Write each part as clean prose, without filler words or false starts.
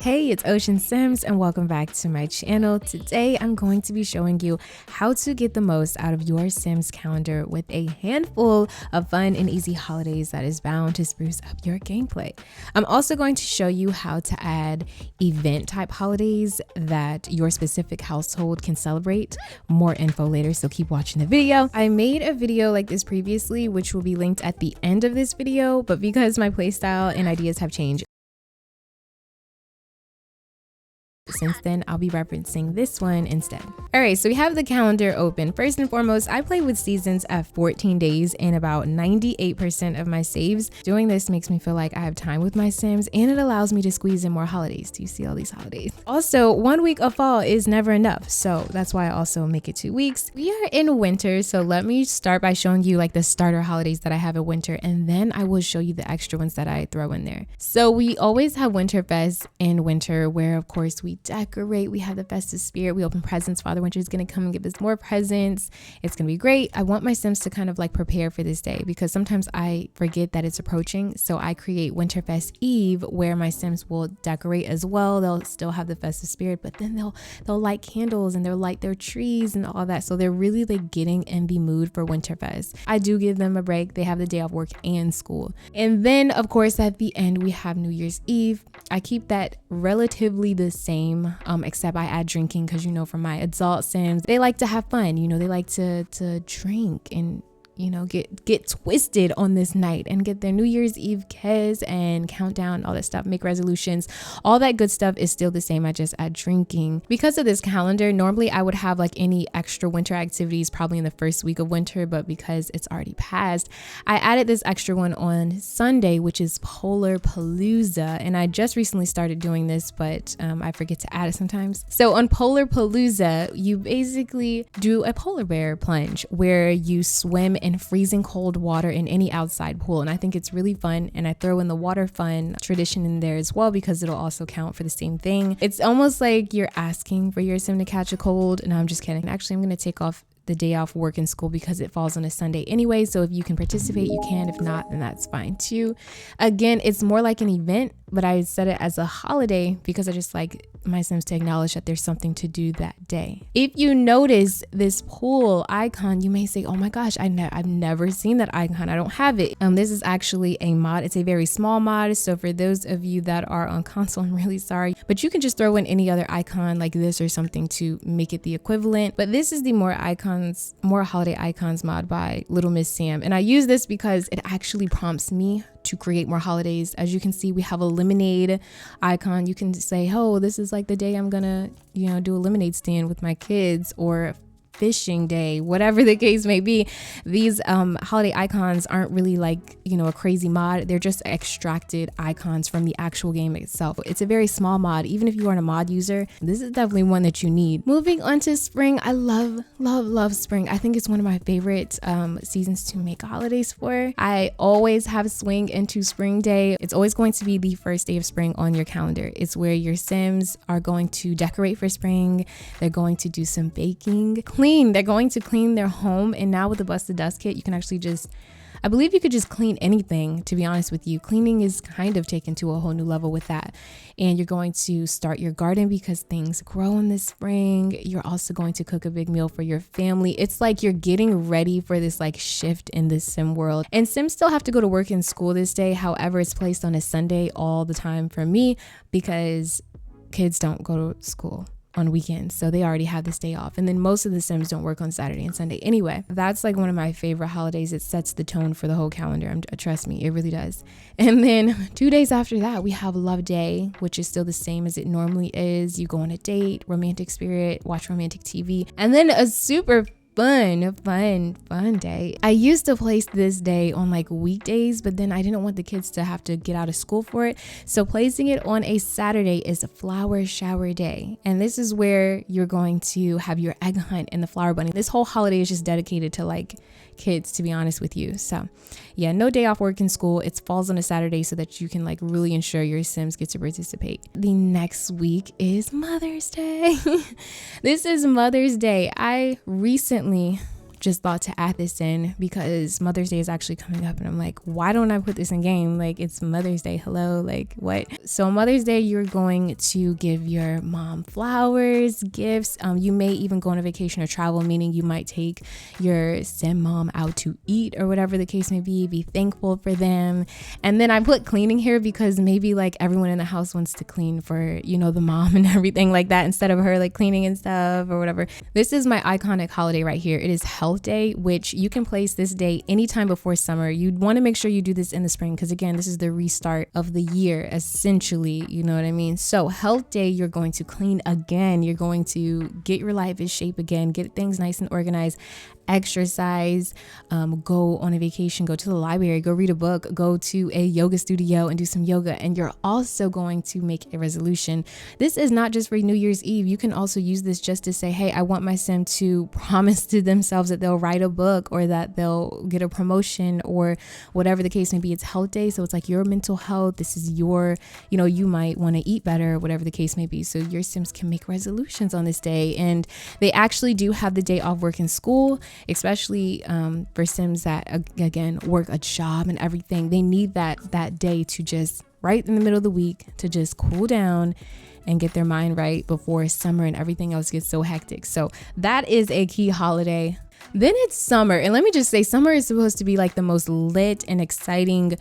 Hey, it's Ocean Sims and welcome back to my channel. Today I'm going to be showing you how to get the most out of your Sims calendar with a handful of fun and easy holidays that is bound to spruce up your gameplay. I'm also going to show you how to add event type holidays that your specific household can celebrate. More info later, so keep watching the video. I made a video like this previously, which will be linked at the end of this video, but because my playstyle and ideas have changed since then, I'll be referencing this one instead. All right, so we have the calendar open. First and foremost, I play with seasons at 14 days and about 98% of my saves. Doing this makes me feel like I have time with my Sims, and it allows me to squeeze in more holidays. Do you see all these holidays? Also, 1 week of fall is never enough, so that's why I also make it 2 weeks. We are in winter, so let me start by showing you like the starter holidays that I have in winter, and then I will show you the extra ones that I throw in there. So we always have Winterfest in winter, where of course we decorate, we have the festive spirit, we open presents. Father Winter is going to come and give us more presents. It's going to be great. I want my Sims to kind of like prepare for this day because sometimes I forget that it's approaching. So I create Winterfest Eve where my Sims will decorate as well. They'll still have the festive spirit, but then they'll light candles and they'll light their trees and all that. So they're really like getting in the mood for Winterfest. I do give them a break. They have the day off work and school. And then of course at the end we have New Year's Eve. I keep that relatively the same, except I add drinking because, you know, for my adult Sims, they like to have fun. You know, they like to drink and, you know, get twisted on this night and get their New Year's Eve kiss and countdown, all that stuff, make resolutions. All that good stuff is still the same. I just add drinking. Because of this calendar, normally I would have like any extra winter activities probably in the first week of winter, but because it's already passed, I added this extra one on Sunday, which is Polar Palooza. And I just recently started doing this, but I forget to add it sometimes. So on Polar Palooza, you basically do a polar bear plunge where you swim in freezing cold water in any outside pool, and I think it's really fun. And I throw in the water fun tradition in there as well because it'll also count for the same thing. It's almost like you're asking for your Sim to catch a cold. No, I'm just kidding. Actually, I'm going to take off the day off work and school because it falls on a Sunday anyway. So if you can participate, you can. If not, then that's fine too. Again, it's more like an event, but I set it as a holiday because I just like my Sims to acknowledge that there's something to do that day. If you notice this pool icon, you may say, oh my gosh, I've never seen that icon. I don't have it. This is actually a mod. It's a very small mod. So for those of you that are on console, I'm really sorry, but you can just throw in any other icon like this or something to make it the equivalent. But this is the more holiday icons mod by Little Miss Sam. And I use this because it actually prompts me to create more holidays. As you can see, we have a lemonade icon. You can say, oh, this is like the day I'm gonna, you know, do a lemonade stand with my kids, or fishing day, whatever the case may be. These holiday icons aren't really like, you know, a crazy mod. They're just extracted icons from the actual game itself. It's a very small mod. Even if you aren't a mod user, this is definitely one that you need. Moving on to spring, I love spring. I think it's one of my favorite seasons to make holidays for. I always have swing into spring day. It's always going to be the first day of spring on your calendar. It's where your Sims are going to decorate for spring. They're going to do some baking, they're going to clean their home. And now with the Bust the Dust kit, you can actually I believe you could just clean anything, to be honest with you. Cleaning is kind of taken to a whole new level with that. And you're going to start your garden because things grow in the spring. You're also going to cook a big meal for your family. It's like you're getting ready for this like shift in the Sim world. And Sims still have to go to work and school this day. However, it's placed on a Sunday all the time for me because kids don't go to school on weekends, so they already have this day off. And then most of the Sims don't work on Saturday and Sunday anyway. That's like one of my favorite holidays. It sets the tone for the whole calendar. Trust me, it really does. And then 2 days after that, we have Love Day, which is still the same as it normally is. You go on a date, romantic spirit, watch romantic TV, and then a super fun day. I used to place this day on like weekdays, but then I didn't want the kids to have to get out of school for it. So placing it on a Saturday is a flower shower day. And this is where you're going to have your egg hunt and the flower bunny. This whole holiday is just dedicated to like kids, to be honest with you. So yeah, no day off work and school. It falls on a Saturday so that you can like really ensure your Sims get to participate. The next week is Mother's Day. This is Mother's Day. I recently just thought to add this in because Mother's Day is actually coming up, and I'm like, why don't I put this in game? Like, it's Mother's Day. Hello, like what? So Mother's Day, you're going to give your mom flowers, gifts. You may even go on a vacation or travel, meaning you might take your sim mom out to eat or whatever the case may be thankful for them. And then I put cleaning here because maybe like everyone in the house wants to clean for, you know, the mom and everything like that, instead of her like cleaning and stuff or whatever. This is my iconic holiday right here. It is Health Day, which you can place this day anytime before summer. You'd want to make sure you do this in the spring because again, this is the restart of the year essentially, you know what I mean? So Health Day, you're going to clean again. You're going to get your life in shape again, get things nice and organized, exercise, go on a vacation, go to the library, go read a book, go to a yoga studio and do some yoga. And you're also going to make a resolution. This is not just for New Year's Eve. You can also use this just to say, hey, I want my sim to promise to themselves that they'll write a book or that they'll get a promotion or whatever the case may be. It's Health Day. So it's like your mental health. This is your, you know, you might want to eat better, whatever the case may be. So your sims can make resolutions on this day. And they actually do have the day off work and school, especially for sims that again work a job and everything. They need that day to just right in the middle of the week to just cool down and get their mind right before summer and everything else gets so hectic. So that is a key holiday. Then it's summer, and let me just say, summer is supposed to be like the most lit and exciting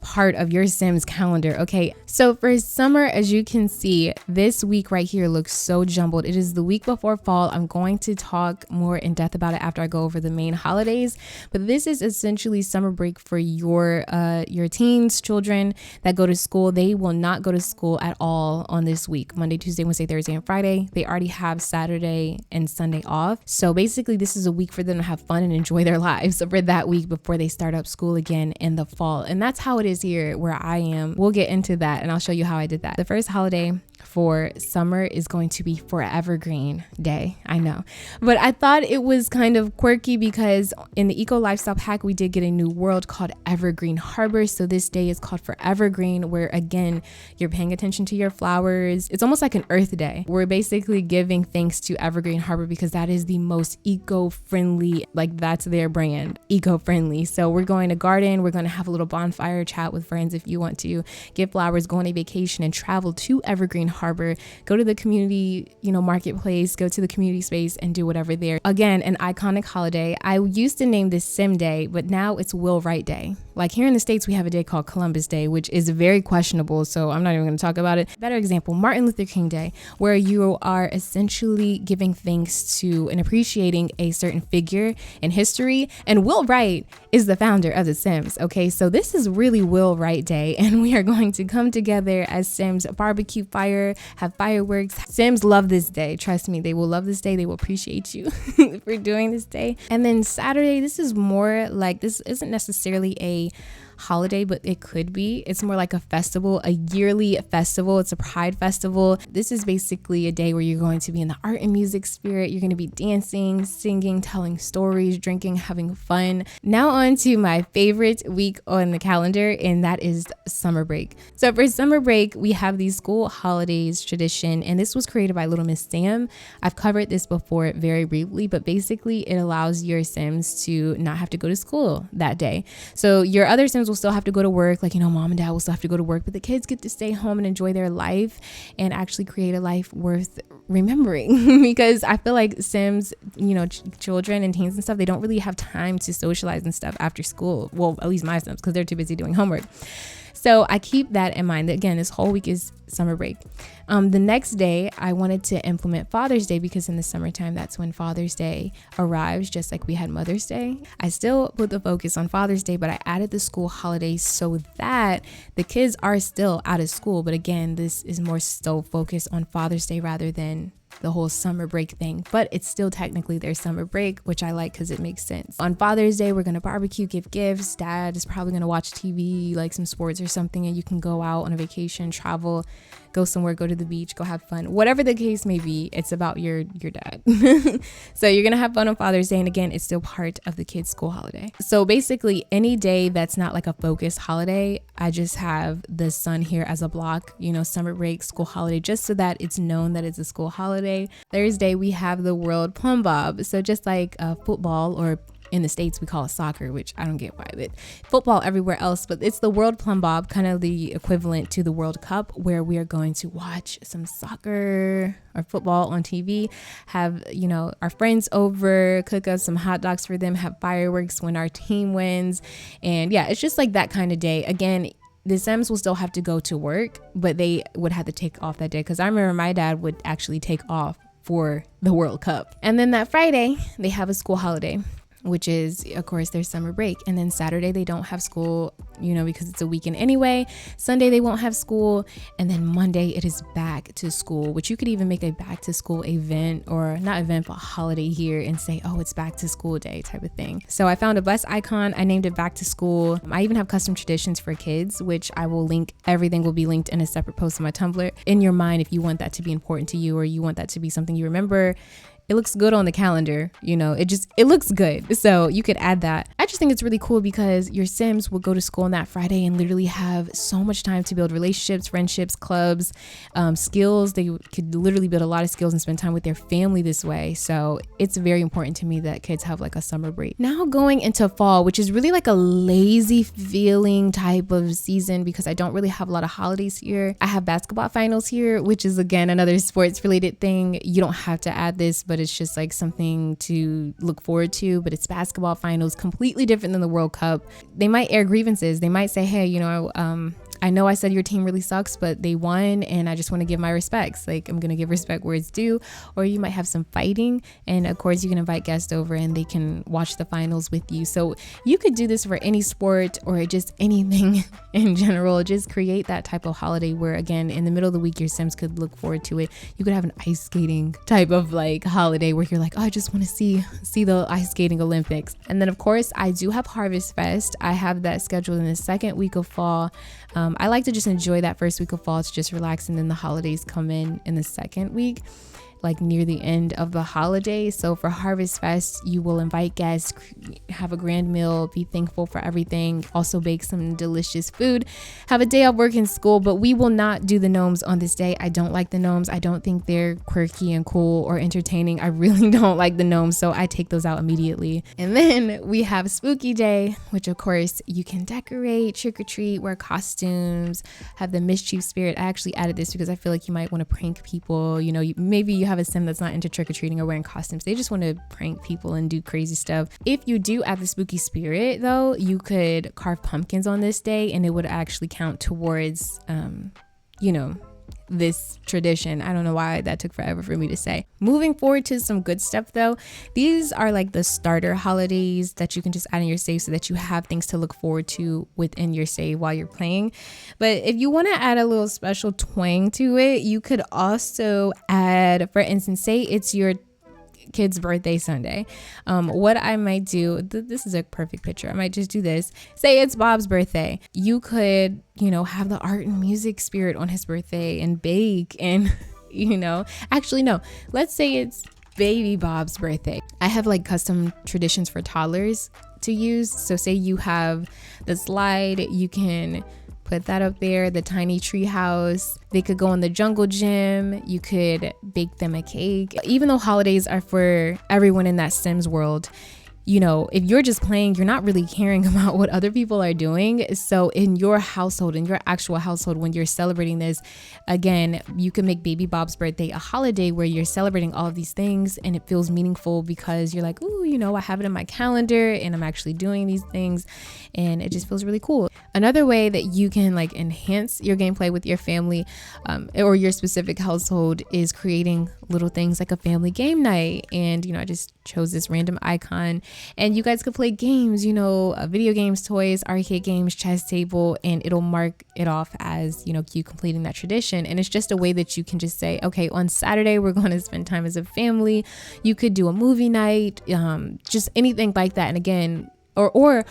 part of your Sims calendar. Okay, so for summer, as you can see, this week right here looks so jumbled. It is the week before fall. I'm going to talk more in depth about it after I go over the main holidays, but this is essentially summer break for your teens, children that go to school. They will not go to school at all on this week, Monday, Tuesday, Wednesday, Thursday, and Friday. They already have Saturday and Sunday off. So basically this is a week for them to have fun and enjoy their lives for that week before they start up school again in the fall. And that's how it is here where I am. We'll get into that and I'll show you how I did that. The first holiday for summer is going to be Forever Green Day. I know, but I thought it was kind of quirky because in the Eco Lifestyle Pack, we did get a new world called Evergreen Harbor. So this day is called Forever Green, where again, you're paying attention to your flowers. It's almost like an Earth Day. We're basically giving thanks to Evergreen Harbor because that is the most eco-friendly, like that's their brand, eco-friendly. So we're going to garden. We're going to have a little bonfire, chat with friends if you want to, get flowers, go on a vacation and travel to Evergreen Harbor, go to the community, marketplace, go to the community space and do whatever there. Again, an iconic holiday. I used to name this Sim Day, but now it's Will Wright Day. Like here in the States, we have a day called Columbus Day, which is very questionable. So I'm not even going to talk about it. Better example, Martin Luther King Day, where you are essentially giving thanks to and appreciating a certain figure in history. And Will Wright is the founder of The Sims. Okay, so this is really Will Wright Day, and we are going to come together as Sims, barbecue fire, have fireworks. Sims love this day. Trust me, they will love this day. They will appreciate you for doing this day. And then Saturday, this is more like, this isn't necessarily a holiday, but it could be. It's more like a festival, a yearly festival. It's a pride festival. This is basically a day where you're going to be in the art and music spirit. You're going to be dancing, singing, telling stories, drinking, having fun. Now on to my favorite week on the calendar, and that is summer break. So for summer break, we have the school holidays tradition, and this was created by Little Miss Sam. I've covered this before very briefly, but basically it allows your Sims to not have to go to school that day. So your other Sims will still have to go to work, like, mom and dad will still have to go to work, but the kids get to stay home and enjoy their life and actually create a life worth remembering. Because I feel like Sims, children and teens and stuff, they don't really have time to socialize and stuff after school. Well, at least my Sims, because they're too busy doing homework. So I keep that in mind. Again, this whole week is summer break. The next day, I wanted to implement Father's Day because in the summertime, that's when Father's Day arrives, just like we had Mother's Day. I still put the focus on Father's Day, but I added the school holidays so that the kids are still out of school. But again, this is more so focused on Father's Day rather than the whole summer break thing, but it's still technically their summer break, which I like because it makes sense. On Father's Day, we're going to barbecue, give gifts. Dad is probably going to watch TV, like some sports or something, and you can go out on a vacation, travel, go somewhere, go to the beach, go have fun. Whatever the case may be, it's about your dad. So you're gonna have fun on Father's Day, and again, it's still part of the kids' school holiday. So basically, any day that's not like a focused holiday, I just have the sun here as a block, summer break, school holiday, just so that it's known that it's a school holiday. Thursday, we have the World Plumb Bob. So just like football, or in the States we call it soccer, which I don't get why, but football everywhere else, but it's the World Plumb Bob, kind of the equivalent to the World Cup, where we are going to watch some soccer or football on TV, have our friends over, cook us some hot dogs for them, have fireworks when our team wins. And yeah, it's just like that kind of day. Again, the Sims will still have to go to work, but they would have to take off that day, because I remember my dad would actually take off for the World Cup. And then that Friday, they have a school holiday, which is, of course, their summer break. And then Saturday, they don't have school, because it's a weekend anyway. Sunday, they won't have school. And then Monday, it is back to school, which you could even make a back to school event, or not event, but holiday here, and say, oh, it's back to school day type of thing. So I found a bus icon. I named it Back to School. I even have custom traditions for kids, which I will link. Everything will be linked in a separate post on my Tumblr. In your mind, if you want that to be important to you, or you want that to be something you remember, it looks good on the calendar, it looks good. So you could add that. I just think it's really cool, because your Sims will go to school on that Friday and literally have so much time to build relationships, friendships, clubs, skills. They could literally build a lot of skills and spend time with their family this way. So it's very important to me that kids have like a summer break. Now going into fall, which is really like a lazy feeling type of season, because I don't really have a lot of holidays here. I have basketball finals here, which is again another sports related thing. You don't have to add this, but it's just like something to look forward to. But it's basketball finals, completely different than the World Cup. They might air grievances. They might say, hey, I know I said your team really sucks, but they won, and I just want to give my respects. Like, I'm going to give respect where it's due. Or you might have some fighting, and of course you can invite guests over and they can watch the finals with you. So you could do this for any sport or just anything in general. Just create that type of holiday where, again, in the middle of the week, your Sims could look forward to it. You could have an ice skating type of like holiday where you're like, oh, I just want to see the ice skating Olympics. And then of course I do have Harvest Fest. I have that scheduled in the second week of fall. I like to just enjoy that first week of fall to just relax, and then the holidays come in the second week, like near the end of the holiday. So for Harvest Fest, you will invite guests, have a grand meal, be thankful for everything, also bake some delicious food, have a day off work in school. But we will not do the gnomes on this day. I don't like the gnomes. I don't think they're quirky and cool or entertaining. I really don't like the gnomes, so I take those out immediately. And then we have Spooky Day, which of course you can decorate, trick or treat, wear costumes, have the mischief spirit. I actually added this because I feel like you might want to prank people. Maybe you have a Sim that's not into trick-or-treating or wearing costumes. They just want to prank people and do crazy stuff. If you do add the spooky spirit though, you could carve pumpkins on this day, and it would actually count towards this tradition. I don't know why that took forever for me to say. Moving forward to some good stuff though, these are like the starter holidays that you can just add in your save so that you have things to look forward to within your save while you're playing. But if you want to add a little special twang to it, you could also add, for instance, say it's your kid's birthday Sunday. What I might do, this is a perfect picture. I might just do this. Say it's Bob's birthday. You could, have the art and music spirit on his birthday and bake and, actually, no, let's say it's baby Bob's birthday. I have like custom traditions for toddlers to use. So say you have the slide, you can put that up there, the tiny tree house. They could go in the jungle gym. You could bake them a cake. Even though holidays are for everyone in that Sims world, if you're just playing, you're not really caring about what other people are doing. So in your household, in your actual household, when you're celebrating this, again, you can make baby Bob's birthday a holiday where you're celebrating all of these things, and it feels meaningful because you're like, ooh, I have it in my calendar and I'm actually doing these things, and it just feels really cool. Another way that you can like enhance your gameplay with your family or your specific household is creating little things like a family game night. And I just chose this random icon, and you guys could play games, video games, toys, arcade games, chess table, and it'll mark it off as you completing that tradition. And it's just a way that you can just say, okay, on Saturday we're going to spend time as a family. You could do a movie night, just anything like that. And again, or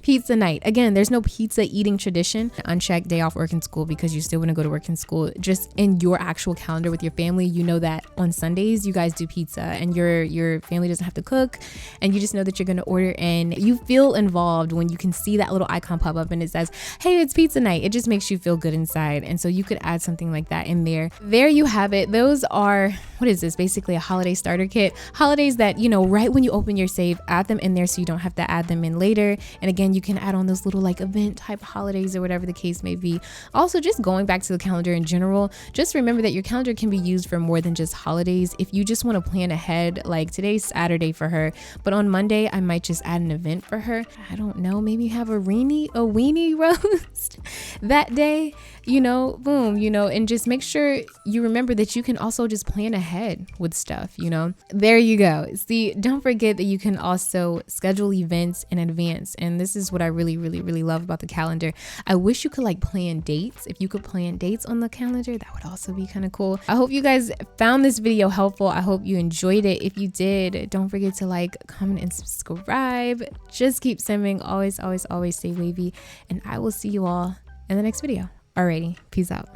Pizza night. Again, there's no pizza eating tradition. Unchecked day off work and school because you still want to go to work and school. Just in your actual calendar with your family, you know that on Sundays you guys do pizza and your family doesn't have to cook, and you just know that you're going to order in. You feel involved when you can see that little icon pop up and it says, hey, it's pizza night. It just makes you feel good inside. And so you could add something like that in there. There you have it. Those are, what is this? Basically a holiday starter kit. Holidays that, you know, right when you open your save, add them in there so you don't have to add them in later. And again, you can add on those little like event type holidays or whatever the case may be. Also, just going back to the calendar in general, just remember that your calendar can be used for more than just holidays. If you just want to plan ahead, like today's Saturday for her, but on Monday I might just add an event for her. I don't know, maybe have a weenie roast that day, you know, boom, you know, and just make sure you remember that you can also just plan ahead with stuff, you know. There you go. See, don't forget that you can also schedule events in advance. And this is what I really love about the calendar. I wish you could like plan dates. If you could plan dates on the calendar, that would also be kind of cool. I hope you guys found this video helpful. I hope you enjoyed it. If you did, don't forget to like, comment, and subscribe. Just keep simming. Always stay wavy. And I will see you all in the next video. Alrighty, peace out.